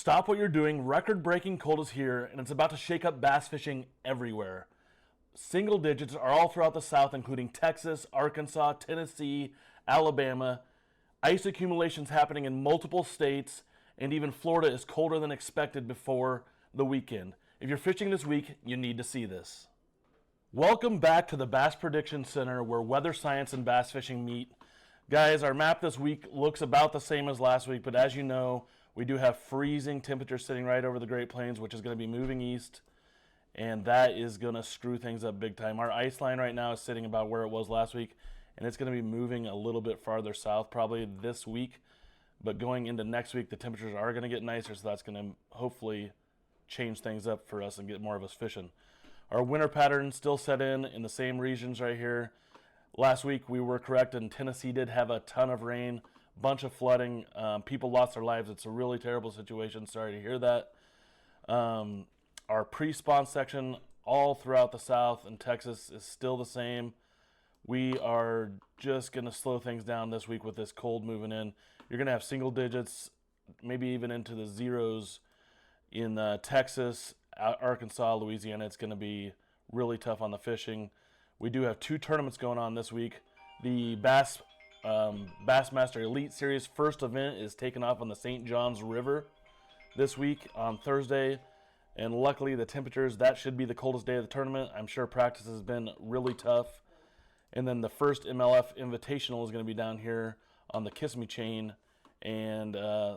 Stop what you're doing. Record-breaking cold is here, and it's about to shake up bass fishing everywhere. Single digits are all throughout the South, including Texas, Arkansas, Tennessee, Alabama. Ice accumulation's happening in multiple states, and even Florida is colder than expected before the weekend. If you're fishing this week, you need to see this. Welcome back to the Bass Prediction Center, where weather science and bass fishing meet. Guys, our map this week looks about the same as last week, but as you know, we do have freezing temperatures sitting right over the Great Plains, which is going to be moving east, and that is going to screw things up big time. Our ice line right now is sitting about where it was last week, and it's going to be moving a little bit farther south probably this week, but going into next week, the temperatures are going to get nicer, so that's going to hopefully change things up for us and get more of us fishing. Our winter pattern still set in the same regions right here. Last week we were correct, and Tennessee did have a ton of rain, bunch of flooding. People lost their lives. It's a really terrible situation. Sorry to hear that. Our pre-spawn section all throughout the South and Texas is still the same. We are just going to slow things down this week with this cold moving in. You're going to have single digits, maybe even into the zeros in Texas, Arkansas, Louisiana. It's going to be really tough on the fishing. We do have two tournaments going on this week. The Bassmaster Elite Series first event is taking off on the St. Johns River this week on Thursday. And luckily the temperatures, that should be the coldest day of the tournament. I'm sure practice has been really tough. And then the first MLF Invitational is going to be down here on the Kissimmee Chain. And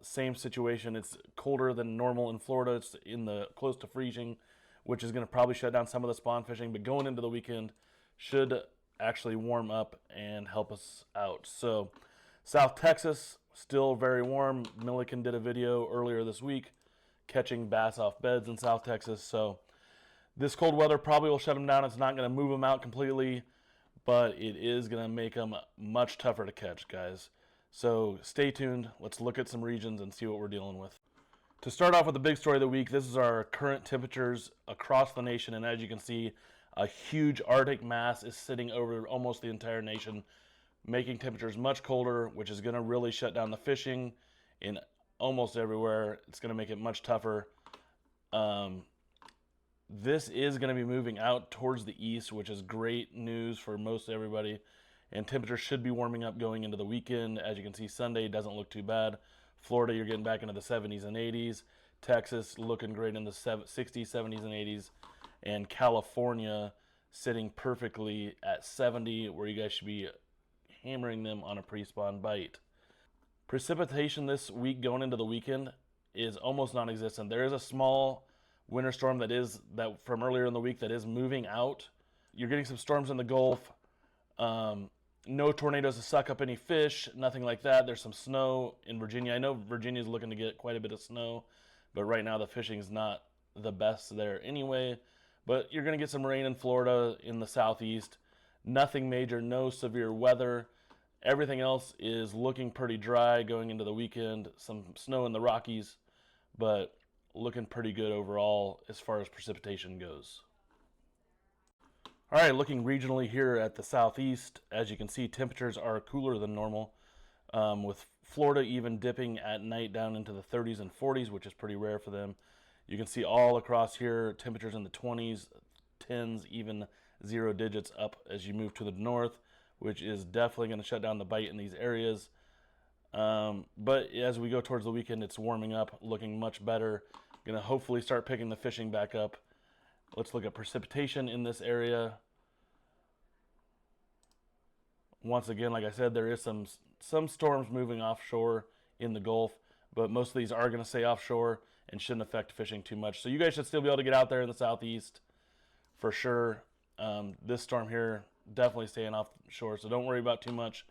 same situation, it's colder than normal in Florida. It's in the close to freezing, which is going to probably shut down some of the spawn fishing. But going into the weekend should actually warm up and help us out. So South Texas, still very warm. Milliken did a video earlier this week catching bass off beds in South Texas. So this cold weather probably will shut them down. It's not going to move them out completely, but it is going to make them much tougher to catch, guys. So stay tuned. Let's look at some regions and see what we're dealing with. To start off with the big story of the week, this is our current temperatures across the nation, and as you can see, a huge Arctic mass is sitting over almost the entire nation, making temperatures much colder, which is going to really shut down the fishing in almost everywhere. It's going to make it much tougher. This is going to be moving out towards the east, which is great news for most everybody. And temperatures should be warming up going into the weekend. As you can see, Sunday doesn't look too bad. Florida, you're getting back into the 70s and 80s. Texas looking great in the 60s, 70s, and 80s. And California sitting perfectly at 70, where you guys should be hammering them on a pre-spawn bite. Precipitation this week going into the weekend is almost non-existent. There is a small winter storm that from earlier in the week that is moving out. You're getting some storms in the Gulf. No tornadoes to suck up any fish, nothing like that. There's some snow in Virginia. I know Virginia's looking to get quite a bit of snow, but right now the fishing's not the best there anyway. But you're going to get some rain in Florida, in the southeast. Nothing major, no severe weather. Everything else is looking pretty dry going into the weekend. Some snow in the Rockies, but looking pretty good overall as far as precipitation goes. All right, looking regionally here at the southeast, as you can see, temperatures are cooler than normal, with Florida even dipping at night down into the 30s and 40s, which is pretty rare for them. You can see all across here, temperatures in the 20s, 10s, even 0 digits up as you move to the north, which is definitely going to shut down the bite in these areas. But as we go towards the weekend, it's warming up, looking much better. Going to hopefully start picking the fishing back up. Let's look at precipitation in this area. Once again, like I said, there is some storms moving offshore in the Gulf, but most of these are going to stay offshore and shouldn't affect fishing too much. So you guys should still be able to get out there in the southeast for sure. This storm here definitely staying offshore, so don't worry about too much.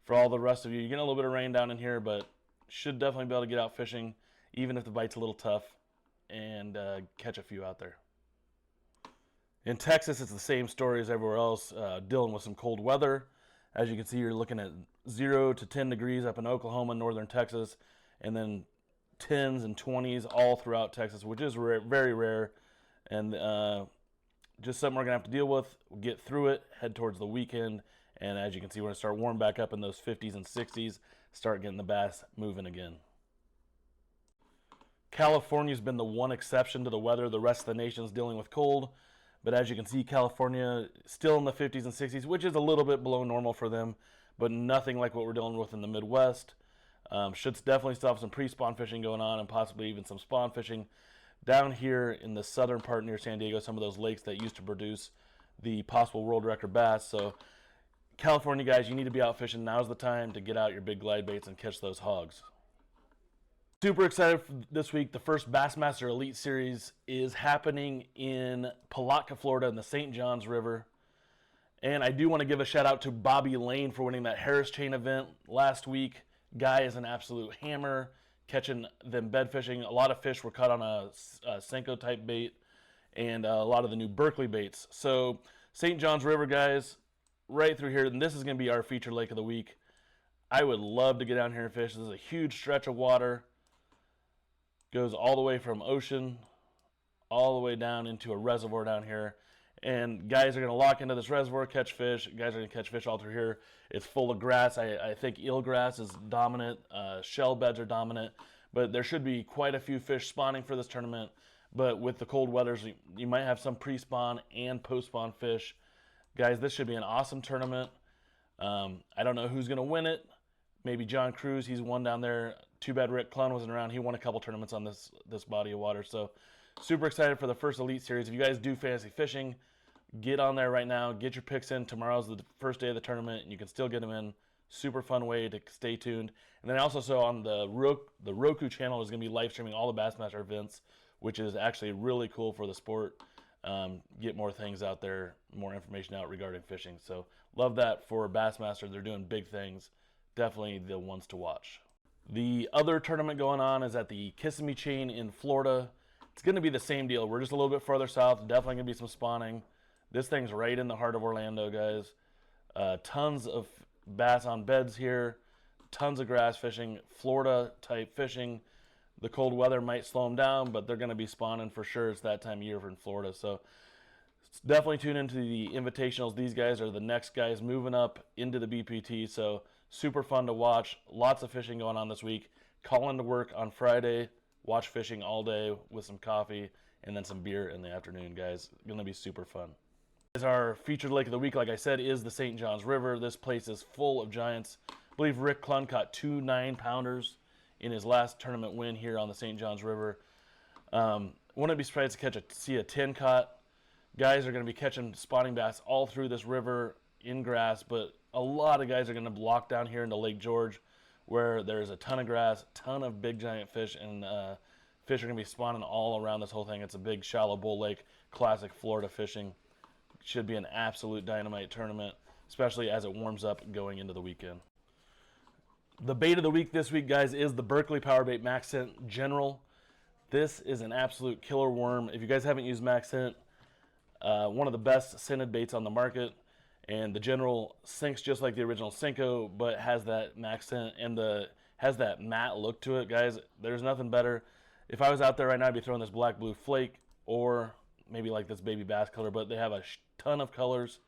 For all the rest of you, you're getting a little bit of rain down in here, but should definitely be able to get out fishing, even if the bite's a little tough, and catch a few out there. In Texas, it's the same story as everywhere else, dealing with some cold weather. As you can see, you're looking at 0 to 10 degrees up in Oklahoma, northern Texas, and then 10s and 20s all throughout Texas, which is rare, very rare, and just something we're going to have to deal with. We'll get through it, head towards the weekend, and as you can see, we're going to start warming back up in those 50s and 60s, start getting the bass moving again. California's been the one exception to the weather. The rest of the nation's dealing with cold. But as you can see, California still in the 50s and 60s, which is a little bit below normal for them, but nothing like what we're dealing with in the Midwest. Should definitely still have some pre-spawn fishing going on and possibly even some spawn fishing. Down here in the southern part near San Diego, some of those lakes that used to produce the possible world record bass. So California guys, you need to be out fishing. Now's the time to get out your big glide baits and catch those hogs. Super excited for this week. The first Bassmaster Elite series is happening in Palatka, Florida in the St. Johns River. And I do want to give a shout out to Bobby Lane for winning that Harris Chain event last week. Guy is an absolute hammer, catching them bed fishing. A lot of fish were caught on a Senko type bait and a lot of the new Berkeley baits. So St. Johns River guys, right through here, and this is going to be our feature lake of the week. I would love to get down here and fish. This is a huge stretch of water. Goes all the way from ocean all the way down into a reservoir down here. And guys are going to lock into this reservoir, catch fish. Guys are going to catch fish all through here. It's full of grass. I think eelgrass is dominant. Shell beds are dominant. But there should be quite a few fish spawning for this tournament. But with the cold weathers, you might have some pre-spawn and post-spawn fish. Guys, this should be an awesome tournament. I don't know who's going to win it. Maybe John Cruz. He's won down there. Too bad Rick Clun wasn't around. He won a couple tournaments on this body of water. So super excited for the first Elite Series. If you guys do fantasy fishing, get on there right now. Get your picks in. Tomorrow's the first day of the tournament, and you can still get them in. Super fun way to stay tuned. And then I also saw on the Roku channel is going to be live streaming all the Bassmaster events, which is actually really cool for the sport. Get more things out there, more information out regarding fishing. So love that for Bassmaster. They're doing big things. Definitely the ones to watch. The other tournament going on is at the Kissimmee Chain in Florida. It's going to be the same deal. We're just a little bit farther south. Definitely going to be some spawning. This thing's right in the heart of Orlando, guys. Tons of bass on beds here. Tons of grass fishing. Florida-type fishing. The cold weather might slow them down, but they're going to be spawning for sure. It's that time of year in Florida. So definitely tune into the Invitationals. These guys are the next guys moving up into the BPT. So super fun to watch. Lots of fishing going on this week. Call into work on Friday. Watch fishing all day with some coffee and then some beer in the afternoon, guys. Going to be super fun. Our featured lake of the week, like I said, is the St. Johns River. This place is full of giants. I believe Rick Clun caught 2 9-pounders in his last tournament win here on the St. Johns River. Wouldn't be surprised to see a 10 caught. Guys are going to be catching spawning bass all through this river in grass, but a lot of guys are going to block down here into Lake George where there's a ton of grass, ton of big giant fish, and fish are going to be spawning all around this whole thing. It's a big shallow bull lake, classic Florida fishing. Should be an absolute dynamite tournament, especially as it warms up going into the weekend. The bait of the week this week, guys, is the Berkeley Power Bait Max Scent General. This is an absolute killer worm. If you guys haven't used Max Scent, one of the best scented baits on the market. And the General sinks just like the original Senko, but has that Max Scent and has that matte look to it, guys. There's nothing better. If I was out there right now, I'd be throwing this black blue flake or maybe like this baby bass color, but they have a ton of colors.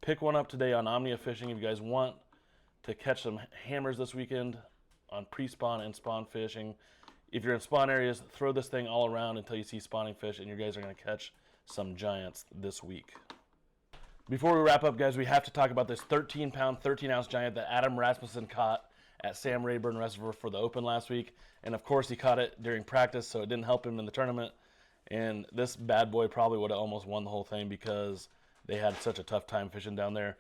Pick one up today on Omnia Fishing if you guys want to catch some hammers this weekend on pre-spawn and spawn fishing. If you're in spawn areas, throw this thing all around until you see spawning fish, and you guys are going to catch some giants this week. Before we wrap up, guys, we have to talk about this 13-pound, 13-ounce giant that Adam Rasmussen caught at Sam Rayburn Reservoir for the Open last week. And, of course, he caught it during practice, so it didn't help him in the tournament. And this bad boy probably would have almost won the whole thing because they had such a tough time fishing down there.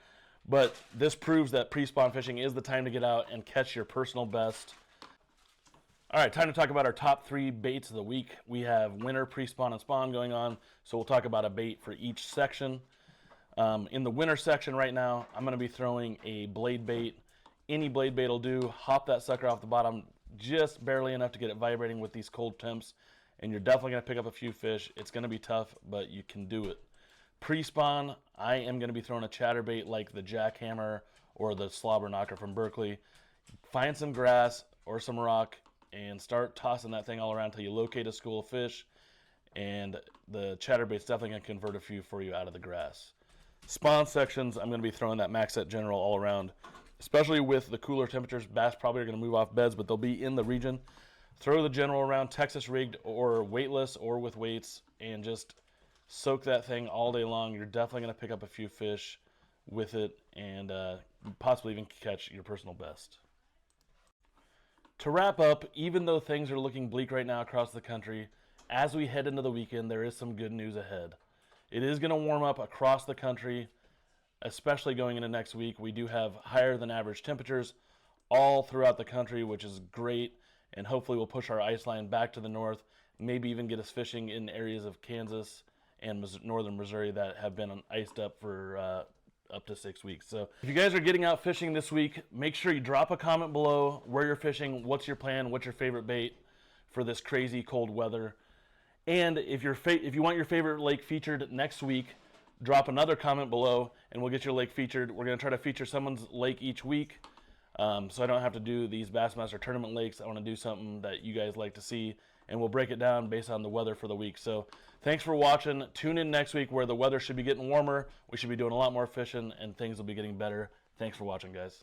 But this proves that pre-spawn fishing is the time to get out and catch your personal best. All right, time to talk about our top 3 baits of the week. We have winter, pre-spawn, and spawn going on, so we'll talk about a bait for each section. In the winter section right now, I'm going to be throwing a blade bait. Any blade bait will do. Hop that sucker off the bottom just barely enough to get it vibrating with these cold temps, and you're definitely going to pick up a few fish. It's going to be tough, but you can do it. Pre-spawn, I am going to be throwing a chatterbait like the jackhammer or the slobber knocker from Berkeley. Find some grass or some rock and start tossing that thing all around until you locate a school of fish, and the chatterbait's definitely going to convert a few for you out of the grass. Spawn sections, I'm going to be throwing that Max Scent General all around, especially with the cooler temperatures. Bass probably are going to move off beds, but they'll be in the region. throw the General around, Texas rigged or weightless or with weights, and just soak that thing all day long. You're definitely going to pick up a few fish with it and possibly even catch your personal best. To wrap up, even though things are looking bleak right now across the country, as we head into the weekend, there is some good news ahead. It is going to warm up across the country, especially going into next week. We do have higher than average temperatures all throughout the country, which is great, and hopefully we'll push our ice line back to the north, maybe even get us fishing in areas of Kansas and northern Missouri that have been iced up for up to 6 weeks. So if you guys are getting out fishing this week, make sure you drop a comment below where you're fishing, what's your plan, what's your favorite bait for this crazy cold weather. And if you want your favorite lake featured next week, drop another comment below and we'll get your lake featured. We're going to try to feature someone's lake each week, so I don't have to do these Bassmaster tournament lakes. I want to do something that you guys like to see, and we'll break it down based on the weather for the week. So thanks for watching. Tune in next week where the weather should be getting warmer. We should be doing a lot more fishing and things will be getting better. Thanks for watching, guys.